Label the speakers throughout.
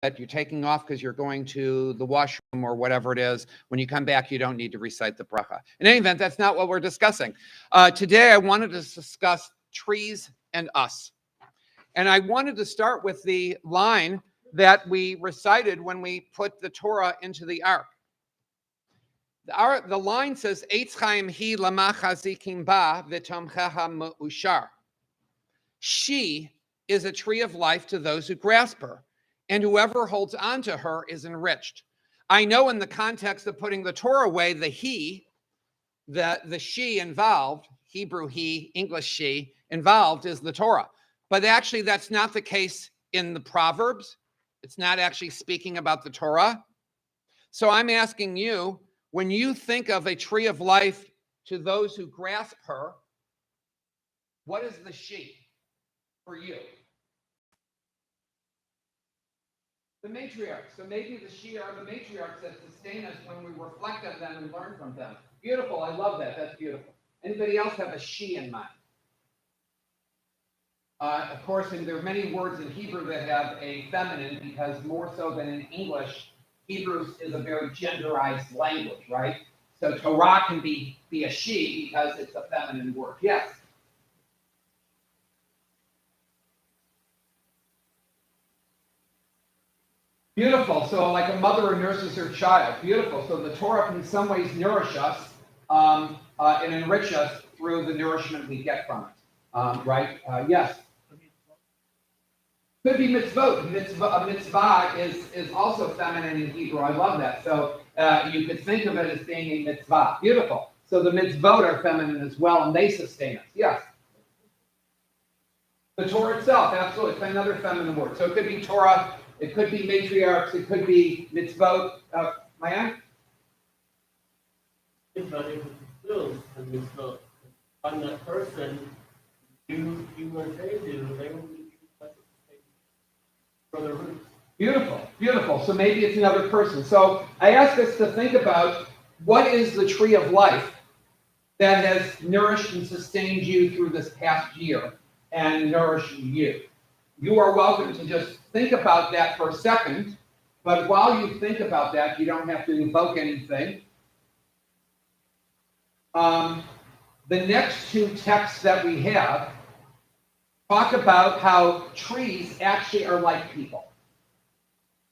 Speaker 1: that you're taking off because you're going to the washroom or whatever it is. When you come back, you don't need to recite the bracha. In any event, that's not what we're discussing. Today, I wanted to discuss trees and us. And I wanted to start with the line that we recited when we put the Torah into the ark. The line says, Eitz chaim hi lama chazikim ba v'tomchecha me'ushar. She is a tree of life to those who grasp her, and whoever holds on to her is enriched. I know in the context of putting the Torah away, the he, the she involved, Hebrew he, English she, involved is the Torah. But actually, that's not the case in the Proverbs. It's not actually speaking about the Torah. So I'm asking you, when you think of a tree of life to those who grasp her, what is the she for you? The matriarchs. So maybe the she are the matriarchs that sustain us when we reflect on them and learn from them. Beautiful. I love that. That's beautiful. Anybody else have a she in mind? Of course, and there are many words in Hebrew that have a feminine because more so than in English, Hebrew is a very genderized language, right? So Torah can be a she because it's a feminine word. Yes? Beautiful. So like a mother who nurses her child. Beautiful. So the Torah can in some ways nourish us and enrich us through the nourishment we get from it. Right? Yes? Could be mitzvot. A mitzvah is also feminine in Hebrew. I love that. So you could think of it as being a mitzvah. Beautiful. So the mitzvot are feminine as well, and they sustain us. Yes? The Torah itself, absolutely. It's another feminine word. So it could be Torah, it could be matriarchs, it could be mitzvot. Maya?
Speaker 2: But if it fulfills the mitzvot on that person, you what they do, they will be for the roots.
Speaker 1: Beautiful, beautiful. So maybe it's another person. So I ask us to think about what is the tree of life that has nourished and sustained you through this past year and nourished you. You are welcome to just think about that for a second, but while you think about that, you don't have to invoke anything. The next two texts that we have talk about how trees actually are like people.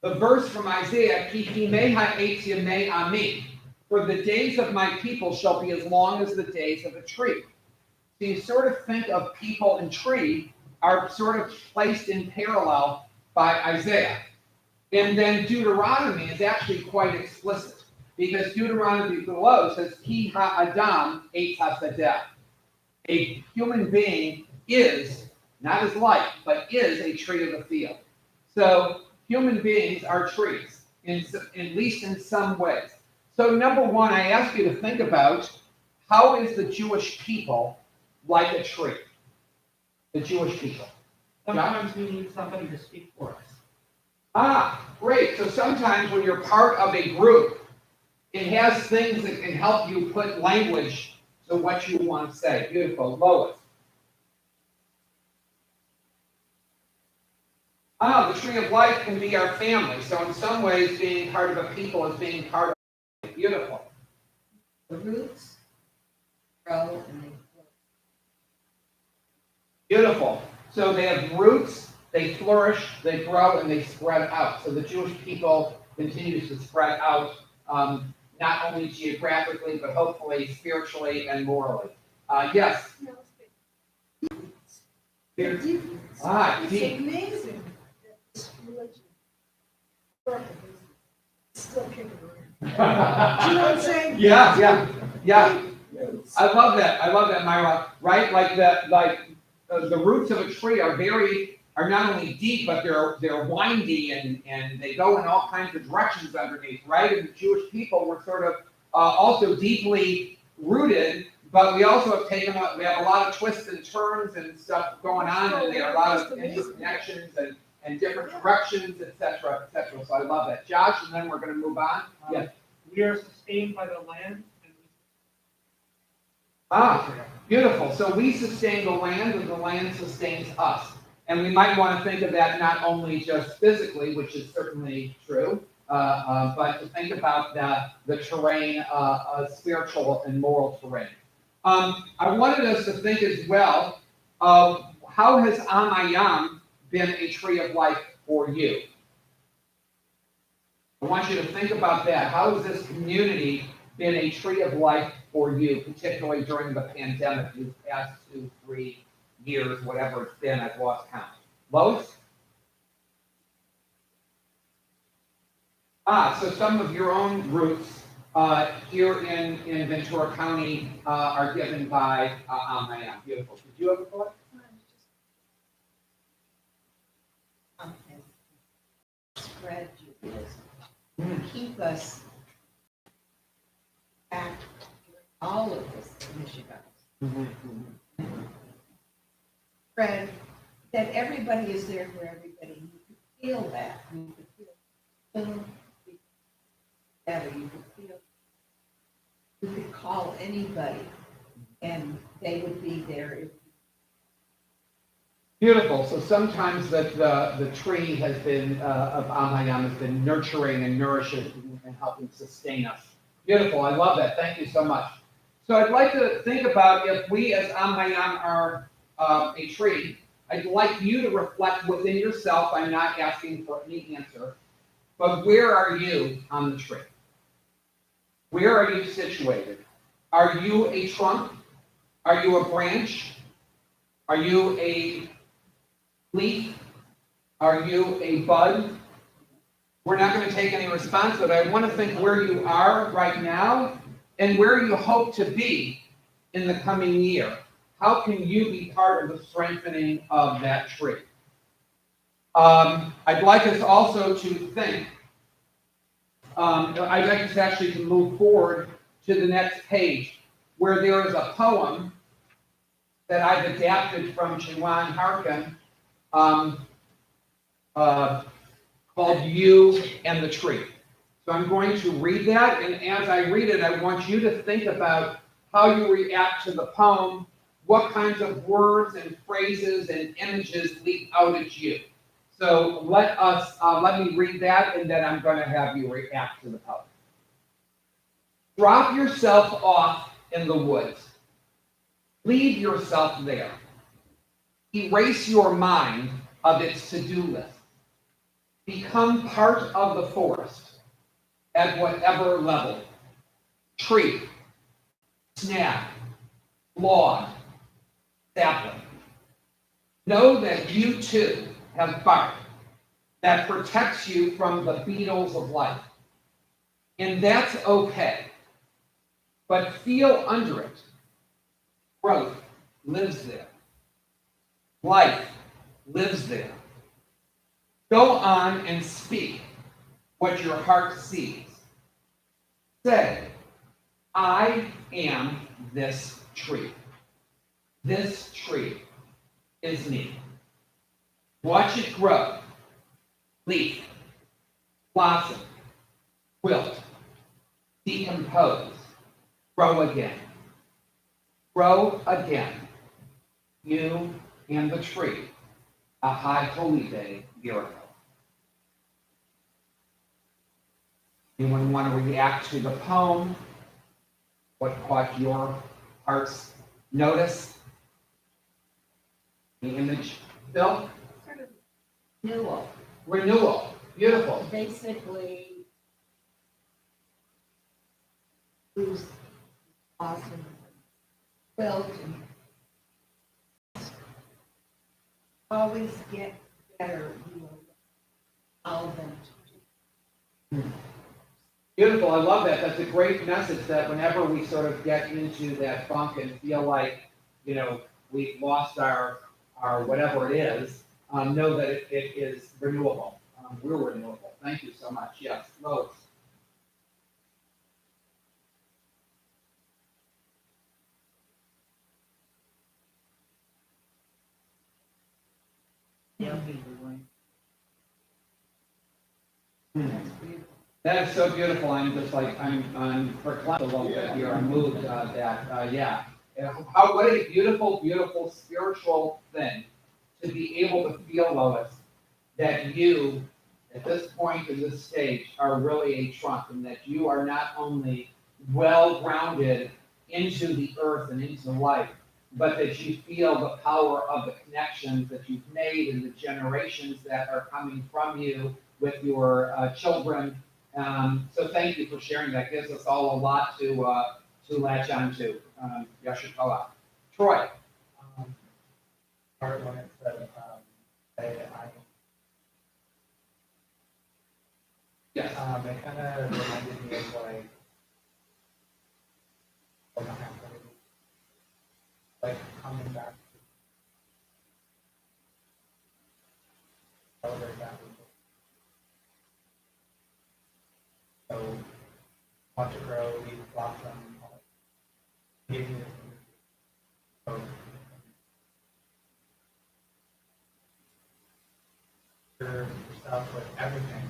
Speaker 1: The verse from Isaiah, Ki himei ha'etz yemei ami, for the days of my people shall be as long as the days of a tree. So you sort of think of people and tree are sort of placed in parallel by Isaiah. And then Deuteronomy is actually quite explicit, because Deuteronomy below says, Ki ha'adam eitz hasadeh. A human being is, not as like, but is a tree of the field. So human beings are trees, at least in some ways. So number one, I ask you to think about how is the Jewish people like a tree? The Jewish people.
Speaker 3: Sometimes we need somebody to speak for us.
Speaker 1: Ah, great. So sometimes when you're part of a group, it has things that can help you put language to what you want to say. Beautiful. Lois. The tree of life can be our family. So in some ways, being part of a people is being part of beautiful.
Speaker 3: The roots grow and they flourish.
Speaker 1: Beautiful. So they have roots, they flourish, they grow, and they spread out. So the Jewish people continues to spread out, not only geographically, but hopefully spiritually and morally. Yes?
Speaker 4: They're deep.
Speaker 1: Deep.
Speaker 4: It's amazing that this religion still kicking around. Do you know what I'm saying?
Speaker 1: Yeah. I love that, Myra. Right? The roots of a tree are not only deep, but they're windy and they go in all kinds of directions underneath, right? And the Jewish people were sort of also deeply rooted, but we also we have a lot of twists and turns and stuff going on, and there are a lot of interconnections and different directions, etc., etc. So I love that. Josh, and then we're going to move on. Yes.
Speaker 3: We are sustained by the land.
Speaker 1: Beautiful. So we sustain the land, and the land sustains us. And we might want to think of that not only just physically, which is certainly true, but to think about the terrain, spiritual and moral terrain. I wanted us to think as well of how has HaYam been a tree of life for you? I want you to think about that. How has this community been a tree of life for you, particularly during the pandemic, these past 2-3 years, whatever it's been, I've lost count. Lois? So some of your own groups here in Ventura County are given by HaYam. Beautiful. Did you have a thought?
Speaker 3: Spread Judaism. Keep us back during all of this Michigan. Spread that everybody is there for everybody. You could feel that. You could feel better. You could feel. You could call anybody, and they would be there.
Speaker 1: Beautiful. So sometimes that the tree has been of HaYam has been nurturing and nourishing and helping sustain us. Beautiful. I love that. Thank you so much. So I'd like to think about if we as HaYam are a tree. I'd like you to reflect within yourself. I'm not asking for any answer, but where are you on the tree? Where are you situated? Are you a trunk? Are you a branch? Are you a leaf? Are you a bud? We're not going to take any response, but I want to think where you are right now and where you hope to be in the coming year. How can you be part of the strengthening of that tree? I'd like us also to think, I'd like us actually to move forward to the next page, where there is a poem that I've adapted from Chiwan Harkin, called You and the Tree. So I'm going to read that, and as I read it, I want you to think about how you react to the poem, what kinds of words and phrases and images leap out at you. So let me read that, and then I'm going to have you react to the poem. Drop yourself off in the woods. Leave yourself there. Erase your mind of its to-do list. Become part of the forest at whatever level. Tree, snag, log, sapling. Know that you too have bark that protects you from the beetles of life. And that's okay. But feel under it. Growth lives there. Life lives there. Go on and speak what your heart sees. Say, I am this tree. This tree is me. Watch it grow, leaf, blossom, wilt, decompose, grow again. Grow again. You and the tree, a high holy day miracle. Anyone want to react to the poem? What caught your heart's notice? The image, Bill?
Speaker 3: Sort of renewal.
Speaker 1: Renewal. Beautiful.
Speaker 3: Basically, lose awesome quilt and always get better. You will allow them to do.
Speaker 1: Beautiful. I love that. That's a great message that whenever we sort of get into that funk and feel like, we've lost our whatever it is, know that it is renewable. We're renewable. Thank you so much. Yes, Lois. That is so beautiful. I'm just like, I'm perplexed a little bit here. I'm moved what a beautiful, beautiful spiritual thing to be able to feel, Lois, that you, at this point in this stage, are really a trunk, and that you are not only well-grounded into the earth and into life, but that you feel the power of the connections that you've made and the generations that are coming from you with your children. So thank you for sharing that. Gives us all a lot to latch onto. Yasher Koach. Troy.
Speaker 5: Part when it said,
Speaker 1: Yes.
Speaker 5: it kind of reminded me of like coming back to celebrate that. So, watch it grow, leaves blossom, giving it. So, yourself with everything.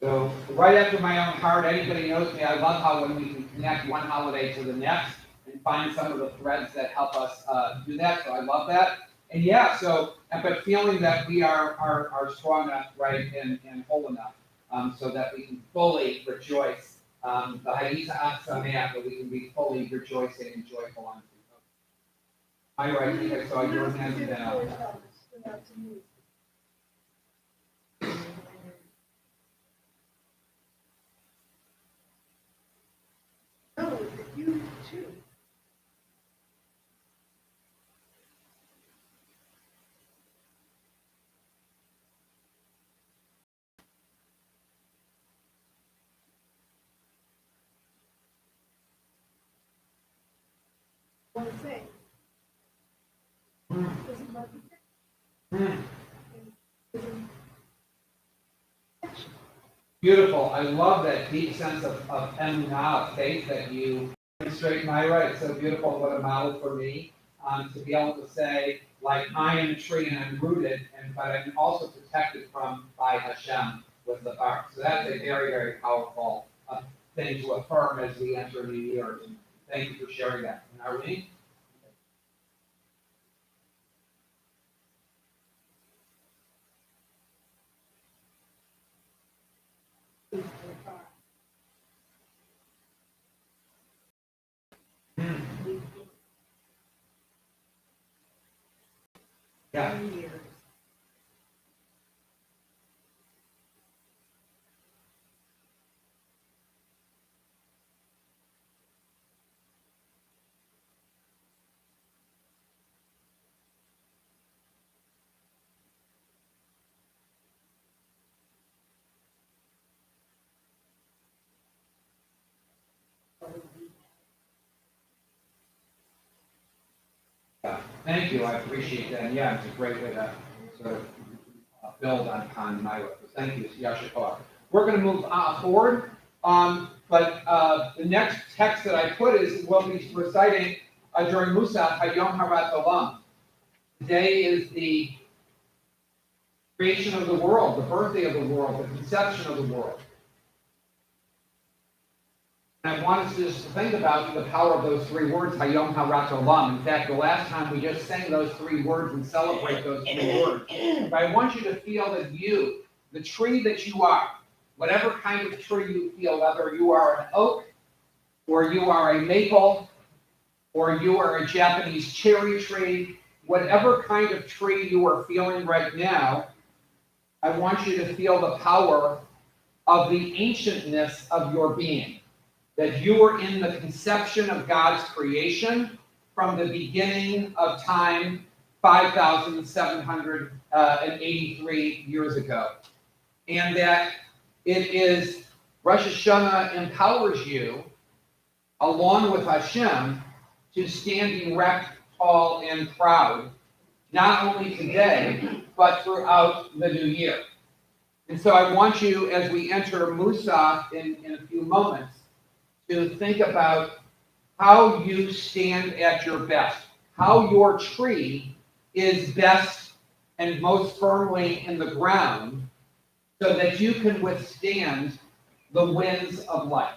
Speaker 1: So right after my own heart, anybody knows me, I love how when we can connect one holiday to the next and find some of the threads that help us do that. So I love that. And yeah, but feeling that we are strong enough, right, and whole enough, so that we can fully rejoice. The Hayisa Aksameach, that we can be fully rejoicing and joyful on. All right, I think I saw your hand down.
Speaker 4: No, you too. One thing. Isn't that the
Speaker 1: Beautiful. I love that deep sense of emunah, of faith that you demonstrate, Myra. It's so beautiful. What a model for me to be able to say, like, I am a tree and I'm rooted, but I'm also protected by Hashem with the bark. So that's a very, very powerful thing to affirm as we enter a new year. And thank you for sharing that. And Arlene? Yeah.
Speaker 4: years.
Speaker 1: Yeah, thank you. I appreciate that. And yeah, it's a great way to sort of build on my work. So thank you, Yasher Koach. We're going to move forward, but the next text that I put we'll be reciting during Musaf HaYam Harat Olam. Today is the creation of the world, the birthday of the world, the conception of the world. And I want us to just think about the power of those three words, HaYam Harat Olam. In fact, the last time we just sang those three words and celebrate those three words. But I want you to feel that you, the tree that you are, whatever kind of tree you feel, whether you are an oak, or you are a maple, or you are a Japanese cherry tree, whatever kind of tree you are feeling right now, I want you to feel the power of the ancientness of your being. That you were in the conception of God's creation from the beginning of time 5,783 years ago. And that it is, Rosh Hashannah empowers you, along with Hashem, to stand erect, tall, and proud, not only today, but throughout the new year. And so I want you, as we enter Musaf in a few moments, to think about how you stand at your best, how your tree is best and most firmly in the ground, so that you can withstand the winds of life.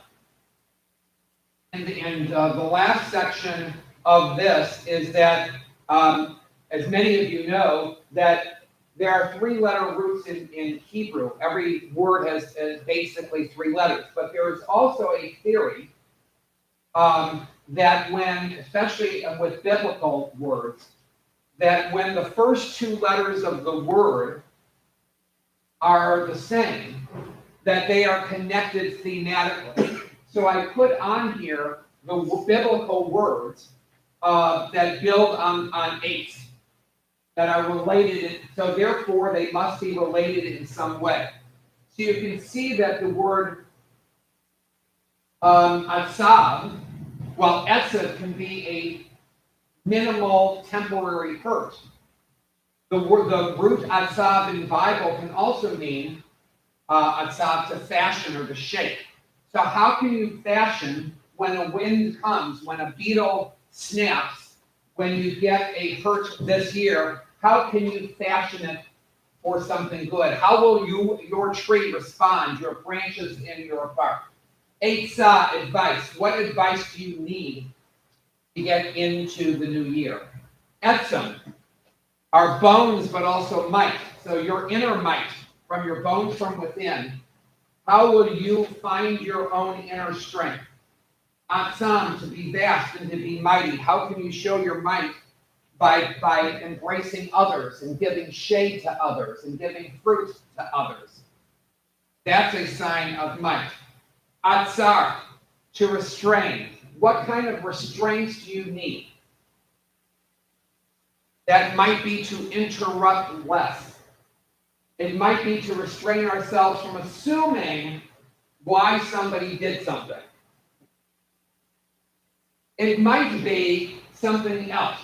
Speaker 1: And the last section of this is that as many of you know, that there are 3-letter roots in Hebrew. Every word has basically 3 letters. But there is also a theory that when, especially with biblical words, that when the first 2 letters of the word are the same, that they are connected thematically. So I put on here the biblical words that build on 8, that are related, so therefore they must be related in some way. So you can see that the word atzav, well, etzav can be a minimal temporary hurt. The root atzav in the Bible can also mean atzav, to fashion or to shape. So how can you fashion when a wind comes, when a beetle snaps, when you get a hurt this year? How can you fashion it for something good? How will your tree respond, your branches in your bark? Eitzah, advice. What advice do you need to get into the new year? Etzem, our bones, but also might. So your inner might, from your bones from within. How will you find your own inner strength? Atzam, to be vast and to be mighty. How can you show your might? By embracing others and giving shade to others and giving fruit to others. That's a sign of might. Atzar, to restrain. What kind of restraints do you need? That might be to interrupt less. It might be to restrain ourselves from assuming why somebody did something. It might be something else,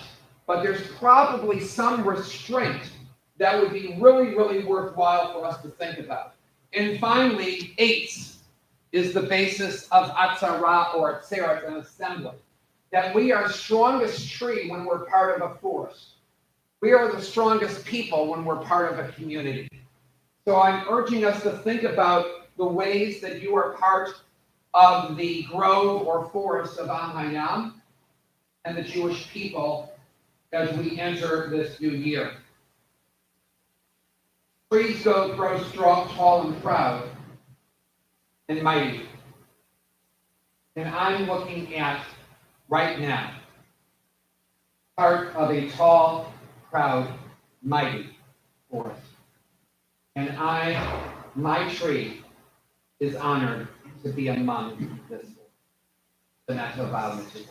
Speaker 1: but there's probably some restraint that would be really, really worthwhile for us to think about. And finally, 8 is the basis of atzara or atzeret, an assembly. That we are strongest tree when we're part of a forest. We are the strongest people when we're part of a community. So I'm urging us to think about the ways that you are part of the grove or forest of HaYam and the Jewish people as we enter this new year. Trees grow strong, tall, and proud, and mighty. And I'm looking at, right now, part of a tall, proud, mighty forest. And my tree is honored to be among this forest. And that's about it.